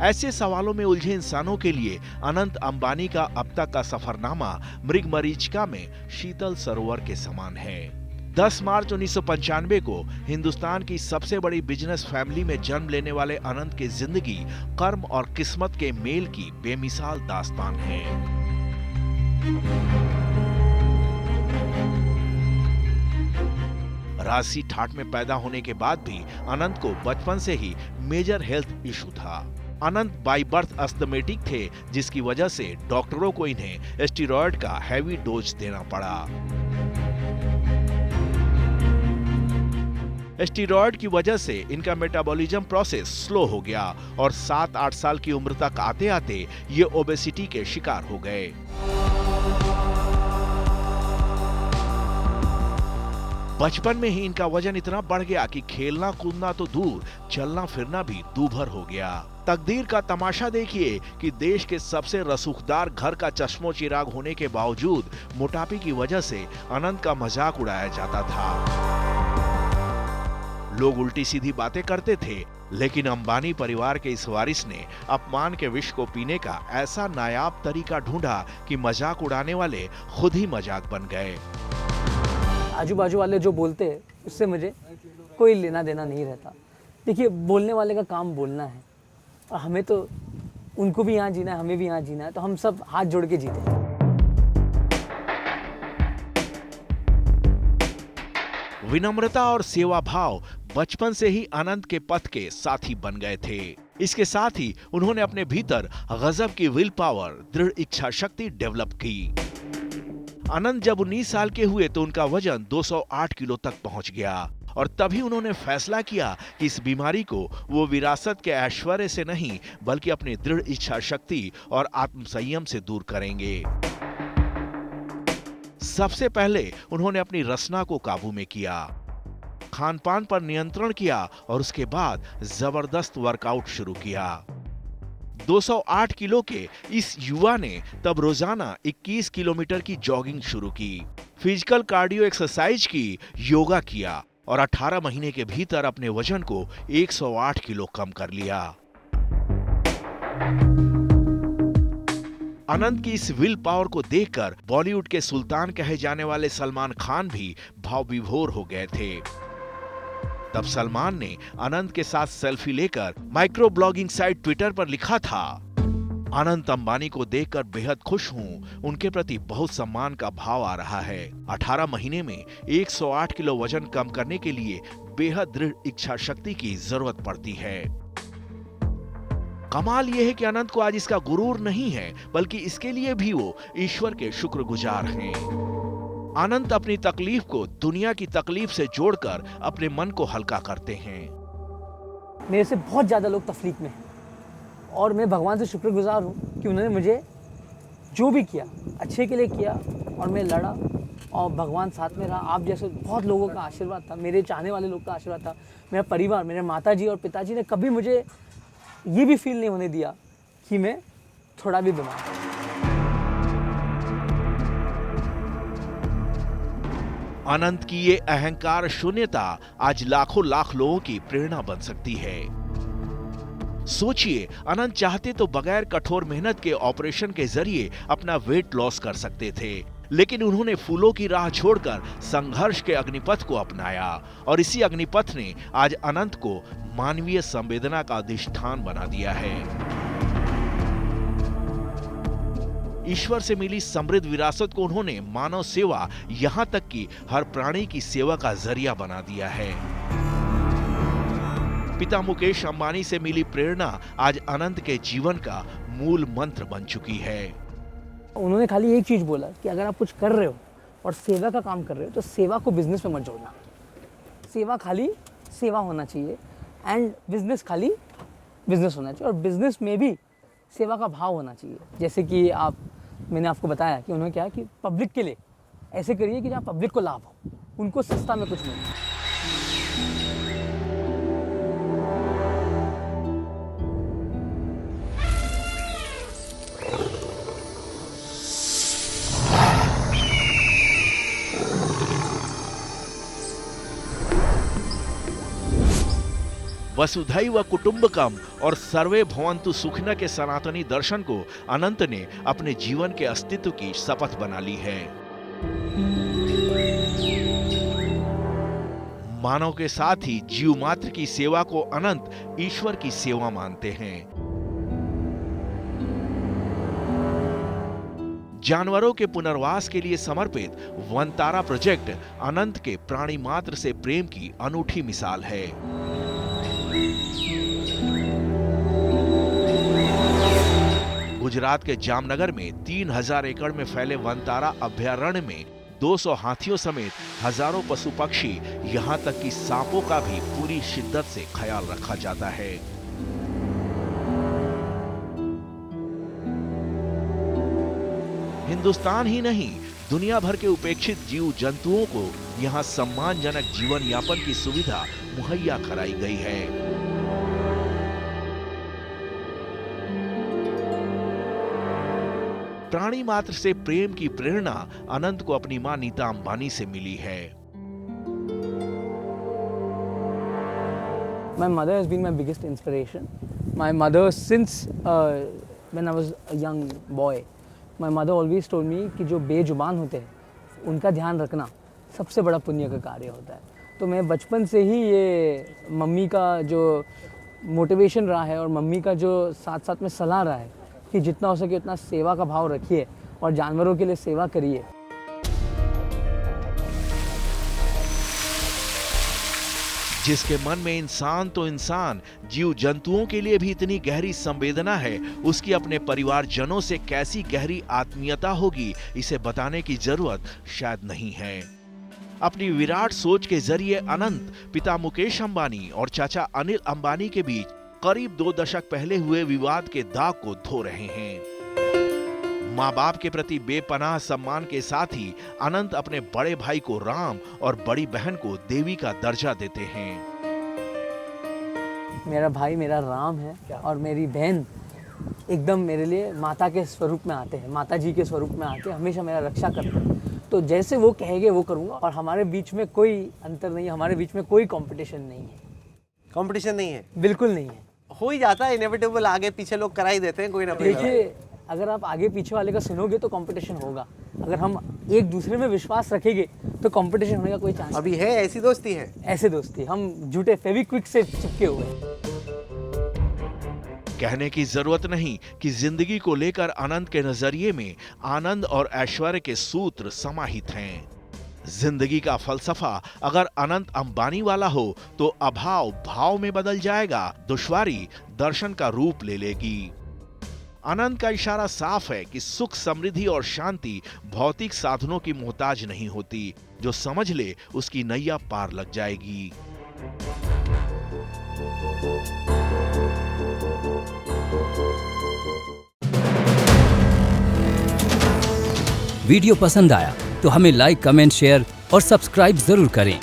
ऐसे सवालों में उलझे इंसानों के लिए अनंत अंबानी का अब तक का सफरनामा मृगमरीचिका में शीतल सरोवर के समान है। 10 मार्च 1995 को हिंदुस्तान की सबसे बड़ी बिजनेस फैमिली में जन्म लेने वाले अनंत की जिंदगी कर्म और किस्मत के मेल की बेमिसाल दास्तान है। राजसी ठाट में पैदा होने के बाद भी अनंत को बचपन से ही मेजर हेल्थ इशू था। अनंत बाय बर्थ अस्थमेटिक थे, जिसकी वजह से डॉक्टरों को इन्हें स्टेरॉयड का हैवी डोज देना पड़ा। स्टेरॉयड की वजह से इनका मेटाबॉलिज्म प्रोसेस स्लो हो गया और 7-8 साल की उम्र तक आते आते ये ओबेसिटी के शिकार हो गए। बचपन में ही इनका वजन इतना बढ़ गया कि खेलना कूदना तो दूर, चलना फिरना भी दूभर हो गया। तकदीर का तमाशा देखिए कि देश के सबसे रसूखदार घर का चश्मो चिराग होने के बावजूद मोटापे की वजह से अनंत का मजाक उड़ाया जाता था। लोग उल्टी सीधी बातें करते थे, लेकिन अंबानी परिवार के इस वारिस ने अपमान के विष को पीने का ऐसा नायाब तरीका ढूंढा कि मजाक उड़ाने वाले खुद ही मजाक बन गए। आजू बाजू वाले जो बोलते हैं उससे मुझे कोई लेना देना नहीं रहता। देखिए, बोलने वाले का काम बोलना है और हमें तो उनको भी यहाँ जीना है, हमें भी यहाँ जीना है, तो हम सब हाथ जोड़ के जीते हैं। विनम्रता और सेवा भाव बचपन से ही अनंत के पथ के साथी बन गए थे। इसके साथ ही उन्होंने अपने भीतर गजब की विल पावर, दृढ़ इच्छा शक्ति डेवलप की। अनंत जब 19 साल के हुए तो उनका वजन 208 किलो तक पहुंच गया और तभी उन्होंने फैसला किया कि इस बीमारी को वो विरासत के ऐश्वर्य से नहीं बल्कि अपनी दृढ़ इच्छा शक्ति और आत्मसंयम से दूर करेंगे। सबसे पहले उन्होंने अपनी रचना को काबू में किया, खान पान पर नियंत्रण किया और उसके बाद जबरदस्त वर्कआउट शुरू किया। 208 किलो के इस युवा ने तब रोजाना 21 किलोमीटर की जॉगिंग शुरू की, फिजिकल कार्डियो एक्सरसाइज की, योगा किया और 18 महीने के भीतर अपने वजन को 108 किलो कम कर लिया। अनंत की इस विल पावर को देखकर बॉलीवुड के सुल्तान कहे जाने वाले सलमान खान भी भाव विभोर हो गए थे। तब सलमान ने अनंत के साथ सेल्फी लेकर माइक्रो ब्लॉगिंग साइट ट्विटर पर लिखा था, अनंत अंबानी को देखकर बेहद खुश हूं, उनके प्रति बहुत सम्मान का भाव आ रहा है। 18 महीने में 108 किलो वजन कम करने के लिए बेहद दृढ़ इच्छा शक्ति की जरूरत पड़ती है। कमाल यह है कि अनंत को आज इसका गुरूर नहीं है, बल्कि इसके लिए भी वो ईश्वर के शुक्रगुजार हैं। अनंत अपनी तकलीफ को दुनिया की तकलीफ से जोड़कर अपने मन को हल्का करते हैं। मेरे से बहुत ज़्यादा लोग तकलीफ में हैं और मैं भगवान से शुक्रगुजार हूँ कि उन्होंने मुझे जो भी किया अच्छे के लिए किया और मैं लड़ा और भगवान साथ में रहा। आप जैसे बहुत लोगों का आशीर्वाद था, मेरे चाहने वाले लोग का आशीर्वाद था, मेरा परिवार, मेरे माताजी और पिताजी ने कभी मुझे ये भी फील नहीं होने दिया कि मैं थोड़ा भी बीमार हूँ। अनंत की ये अहंकार शून्यता आज लाखों लाख लोगों की प्रेरणा बन सकती है। सोचिए, अनंत चाहते तो बगैर कठोर मेहनत के ऑपरेशन के जरिए अपना वेट लॉस कर सकते थे, लेकिन उन्होंने फूलों की राह छोड़कर संघर्ष के अग्निपथ को अपनाया और इसी अग्निपथ ने आज अनंत को मानवीय संवेदना का अधिष्ठान बना दिया है। ईश्वर से मिली समृद्ध विरासत को उन्होंने मानव सेवा, यहां तक कि हर प्राणी की सेवा का जरिया बना दिया है। पिता मुकेश अंबानी से मिली प्रेरणा आज अनंत के जीवन का मूल मंत्र बन चुकी है। उन्होंने खाली एक चीज बोला कि अगर आप कुछ कर रहे हो और सेवा का काम कर रहे हो तो सेवा को बिजनेस में मत जोड़ना। सेवा खाली सेवा होना चाहिए एंड बिजनेस खाली बिजनेस होना चाहिए और बिजनेस में भी सेवा का भाव होना चाहिए। जैसे कि मैंने आपको बताया कि उन्होंने क्या कि पब्लिक के लिए ऐसे करिए कि जहाँ पब्लिक को लाभ हो, उनको सस्ता में कुछ मिले। वसुधैव कुटुंबकम और सर्वे भवन्तु सुखिनः के सनातनी दर्शन को अनंत ने अपने जीवन के अस्तित्व की शपथ बना ली है। मानव के साथ ही जीव मात्र की सेवा को अनंत ईश्वर की सेवा मानते हैं। जानवरों के पुनर्वास के लिए समर्पित वनतारा प्रोजेक्ट अनंत के प्राणी मात्र से प्रेम की अनूठी मिसाल है। गुजरात के जामनगर में 3000 एकड़ में फैले वनतारा अभयारण्य में 200 हाथियों समेत हजारों पशु पक्षी, यहां तक कि सांपों का भी पूरी शिद्दत से ख्याल रखा जाता है। हिंदुस्तान ही नहीं, दुनिया भर के उपेक्षित जीव जंतुओं को यहां सम्मानजनक जीवन यापन की सुविधा मुहैया कराई गई है। प्राणी मात्र से प्रेम की प्रेरणा अनंत को अपनी मां नीता अंबानी से मिली है। My mother has been my biggest inspiration. My mother, since when I was a young boy, my mother always told me कि जो बेजुबान होते हैं उनका ध्यान रखना सबसे बड़ा पुण्य का कार्य होता है। तो मैं बचपन से ही ये मम्मी का जो मोटिवेशन रहा है और मम्मी का जो साथ साथ में सलाह रहा है कि जितना हो सके उतना सेवा का भाव रखिए और जानवरों के लिए सेवा करिए। जिसके मन में इंसान तो इंसान, जीव जंतुओं के लिए भी इतनी गहरी संवेदना है, उसकी अपने परिवारजनों से कैसी गहरी आत्मीयता होगी, इसे बताने की जरूरत शायद नहीं है। अपनी विराट सोच के जरिए अनंत पिता मुकेश अंबानी और चाचा अनिल अंबानी के बीच करीब 2 दशक पहले हुए विवाद के दाग को धो रहे हैं। माँ बाप के प्रति बेपनाह सम्मान के साथ ही अनंत अपने बड़े भाई को राम और बड़ी बहन को देवी का दर्जा देते हैं। मेरा भाई मेरा राम है और मेरी बहन एकदम मेरे लिए माता के स्वरूप में आते हैं, माता जी के स्वरूप में आते हैं, हमेशा मेरा रक्षा करते हैं। तो जैसे वो कहेंगे वो करूँगा और हमारे बीच में कोई अंतर नहीं है, हमारे बीच में कोई कंपटीशन नहीं है। कंपटीशन नहीं है? बिल्कुल नहीं है। हो ही जाता है, इनएविटेबल, आगे पीछे लोग करा ही देते हैं कोई ना कोई। देखिए, अगर आप आगे पीछे वाले का सुनोगे तो कंपटीशन होगा। अगर हम एक दूसरे में विश्वास रखेंगे तो कंपटीशन होने का कोई चांस अभी है, ऐसी दोस्ती है? ऐसे दोस्ती, हम झूठे फेविक्विक से चिपके हुए हैं। कहने की जरूरत नहीं कि जिंदगी को लेकर अनंत के नजरिए में आनंद और ऐश्वर्य के सूत्र समाहित हैं। जिंदगी का फलसफा अगर अनंत अंबानी वाला हो तो अभाव भाव में बदल जाएगा, दुश्वारी दर्शन का रूप ले लेगी। अनंत का इशारा साफ है कि सुख, समृद्धि और शांति भौतिक साधनों की मोहताज नहीं होती। जो समझ ले उसकी नैया पार लग जाएगी। वीडियो पसंद आया तो हमें लाइक, कमेंट, शेयर और सब्सक्राइब जरूर करें।